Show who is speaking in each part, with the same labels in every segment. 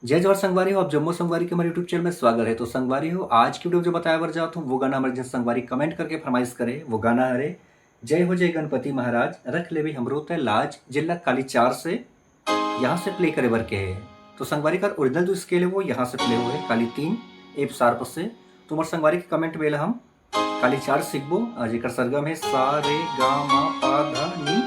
Speaker 1: जय जवाहर संगवारी हो, आप जम्मू संगवारी के हमारे यूट्यूब चैनल में स्वागत है। तो संगवारी हो, आज की वीडियो में जो बताया बर जाता हूँ वो गाना हमारे जिन संगवारी कमेंट करके फरमाइश करे वो गाना अरे जय हो जय गणपति महाराज रख ले भी हमरो तय लाज जिला काली 4 से यहाँ से प्ले करे बर के है। तो संगवारी का ओरिजिनल जो स्केल है वो यहाँ से प्ले हुए काली 3 एफ शार्प से। तो हमारे संगवारी के कमेंट में हम काली 4 सीखबो जेकर सरगम है सा रे गा मा पा धा नी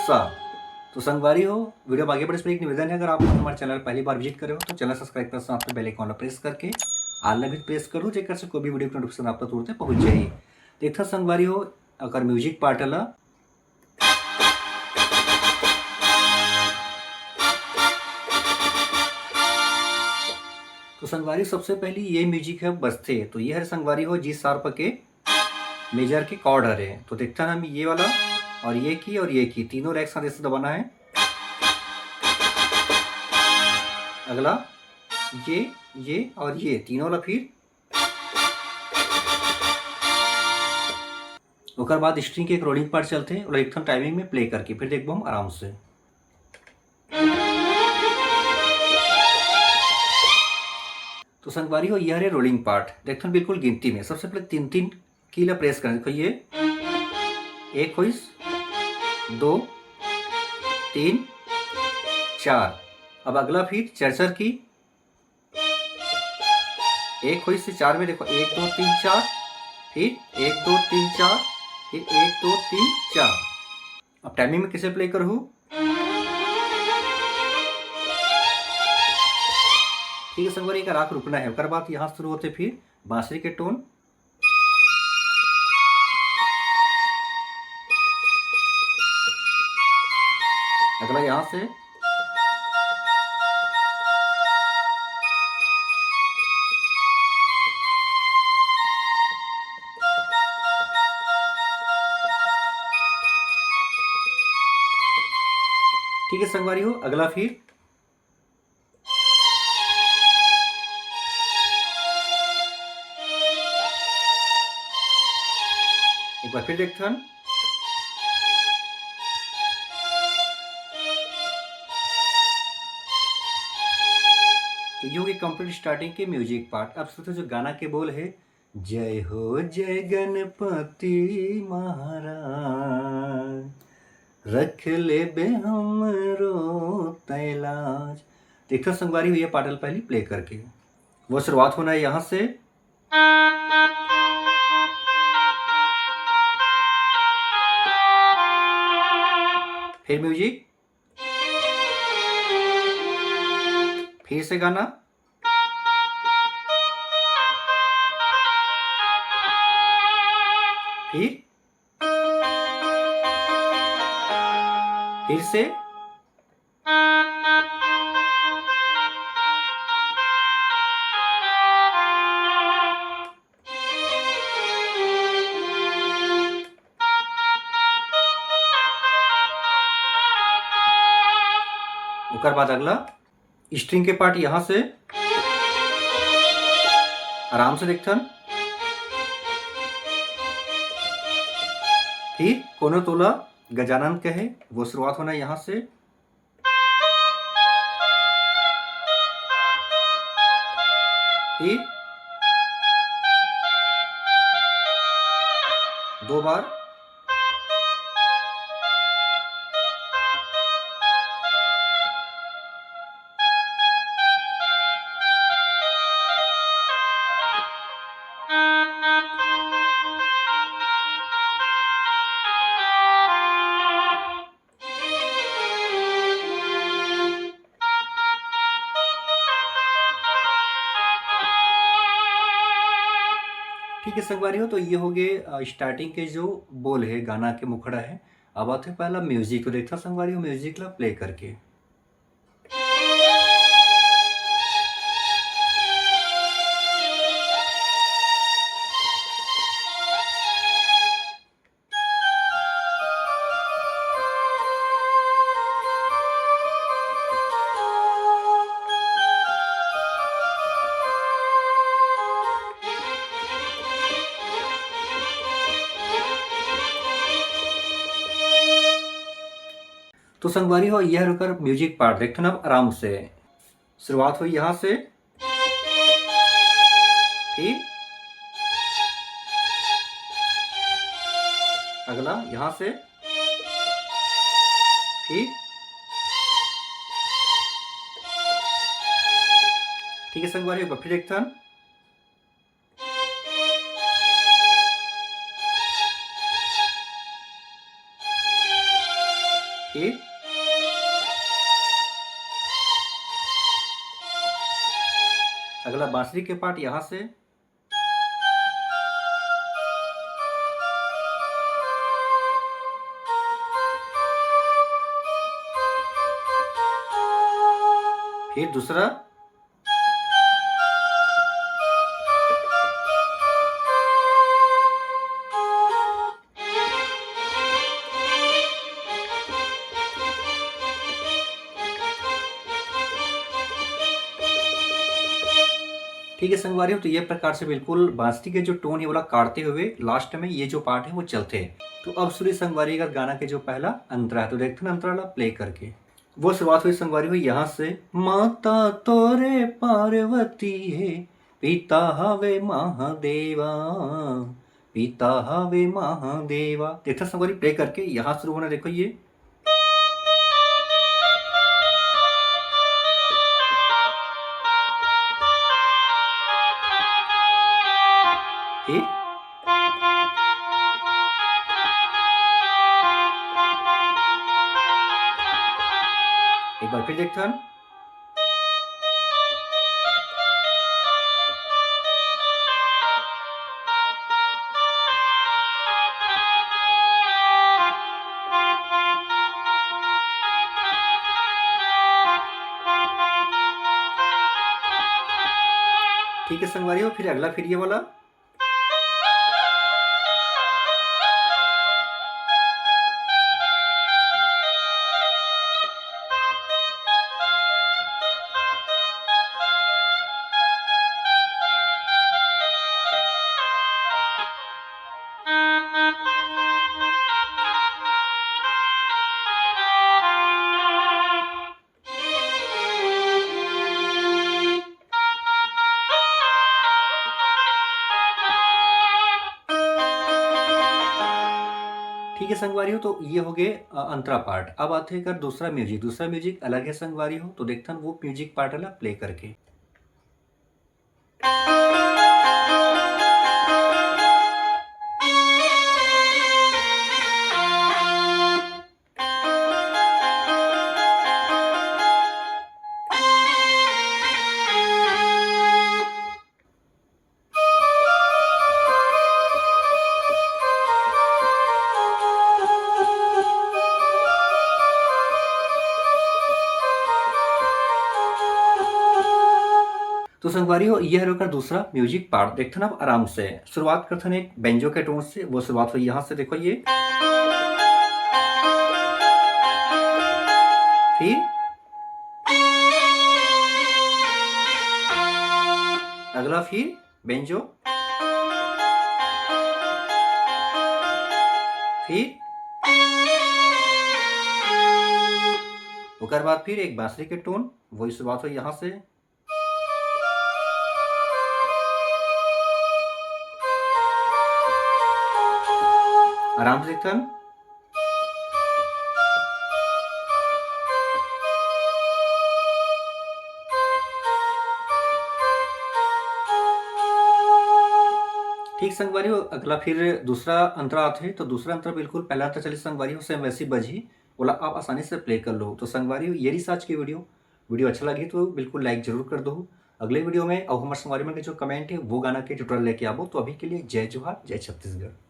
Speaker 1: सा। तो संगवारी हो, वीडियो आगे बढ़ने से एक निवेदन है, अगर आप हमारे चैनल पहली बार विजिट करे हो तो चैनल सब्सक्राइब कर साथ में बेल आइकन प्रेस करके आल भी प्रेस करो जेकर से कोई भी वीडियो का नोटिफिकेशन आप तक तुरंत पहुंच जाए। देखा संगवारी हो, अगर म्यूजिक पार्ट अला तो संगवारी सबसे पहली ये म्यूजिक है बजते। तो ये है संगवारी हो जी शार्प के मेजर के कॉर्ड हरे। तो देखता है हम ये वाला और ये की तीनों रैक साथ ऐसे दबाना है। अगला ये और ये तीनों वाला फिर उसके बाद स्ट्रिंग के एक रोलिंग पार्ट चलते हैं और एकदम टाइमिंग में प्ले करके फिर देखबो हम आराम से। तो संगवारी हो यह है रोलिंग पार्ट, देखते हैं बिल्कुल गिनती में। सबसे पहले 3-3 की ला प्रेस करें। देखो ये 1 होइस 2 3 4। अब अगला फिर 4-4 की 1 होइस से 4 में देखो 1 2 3 4 फिर 1 2 3 4 फिर 1 2 3 4। अब टाइमिंग में कैसे प्ले करूँ? ठीक है संगवारी, का राग रुकना है। उसके बाद यहाँ शुरू होते फिर बांसुरी के टोन। अगला यहाँ से ठीक है संगवारी हो, अगला फिर एक बार फिर देखते हैं। तो ये होगी कंप्लीट स्टार्टिंग के म्यूजिक पार्ट। अब सोचो जो गाना के बोल है जय हो जय गणपति महाराज रख ले बे हमरो तैलाज। देखो संगवारी हुई है पाटल पहली प्ले करके। वो शुरुआत होना है यहाँ से, फिर म्यूजिक, फिर से गाना, फिर से उसके बाद अगला स्ट्रिंग के पार्ट यहां से आराम से देखते हैं। फिर कोनो तोला गजानन कहे वो शुरुआत होना है यहां से, फिर 2 बार, ठीक है संगवारी हो। तो ये हो गए स्टार्टिंग के जो बोल है गाना के मुखड़ा है। अब आते पहला म्यूजिक को देखता संगवारी हो म्यूजिक ला प्ले करके। तो संगवारी हो यह रुकर म्यूजिक पार्ट देखते ना आराम से। शुरुआत हुई यहाँ से, फिर अगला यहाँ से, फिर ठीक है संगवारी, फिर एक टर्न, फिर अगला बांसुरी के पार्ट यहां से, फिर दूसरा, ठीक है संगवारी हो। तो ये प्रकार से बिल्कुल बांसुरी के जो टोन है वाला काटते हुए लास्ट में ये जो पार्ट है वो चलते हैं। तो अब सुनिए संगवारी अगर गाना के जो पहला अंतरा है तो देखते ना अंतरा प्ले करके। वो शुरुआत हुई संगवारी हुई यहाँ से, माता तोरे पार्वती है, पिता हवे महादेवा, पिता हवे महादेवा। देखते संगवारी प्ले करके यहाँ शुरू होना, देखो ये फिर एक बार फिर देखते हैं, ठीक है संगवारी हो। फिर अगला फिर ये वाला, ठीक है संगवारी हो। तो ये हो गए अंतरा पार्ट। अब आते हैं कर दूसरा म्यूजिक। दूसरा म्यूजिक अलग है संगवारी हो, तो देखते हैं वो म्यूजिक पार्ट अलग प्ले करके। तो संगवारी हो ये है दूसरा म्यूजिक पार्ट। देखते ना आप आराम से शुरुआत करते हैं एक बेंजो के टोन से। वो शुरुआत हुई यहाँ से, देखो ये, फिर अगला फिर बेंजो, फिर उसके बाद फिर एक बांसुरी के टोन। वही शुरुआत हुई यहाँ से, आराम से देखते हैं, ठीक संगवारी हो। अगला फिर दूसरा अंतरा आते हैं। तो दूसरा अंतरा बिल्कुल पहला अंतरा चले संगवारी हो, सेम वैसी बजी बोला आप आसानी से प्ले कर लो। तो संगवारी हो ये रही आज की वीडियो अच्छा लगी तो बिल्कुल लाइक जरूर कर दो। अगले वीडियो में अब हमारे संगवारी में जो कमेंट है वो गाना के ट्यूटोरियल लेके आवो। तो अभी के लिए जय जोहार, जय छत्तीसगढ़।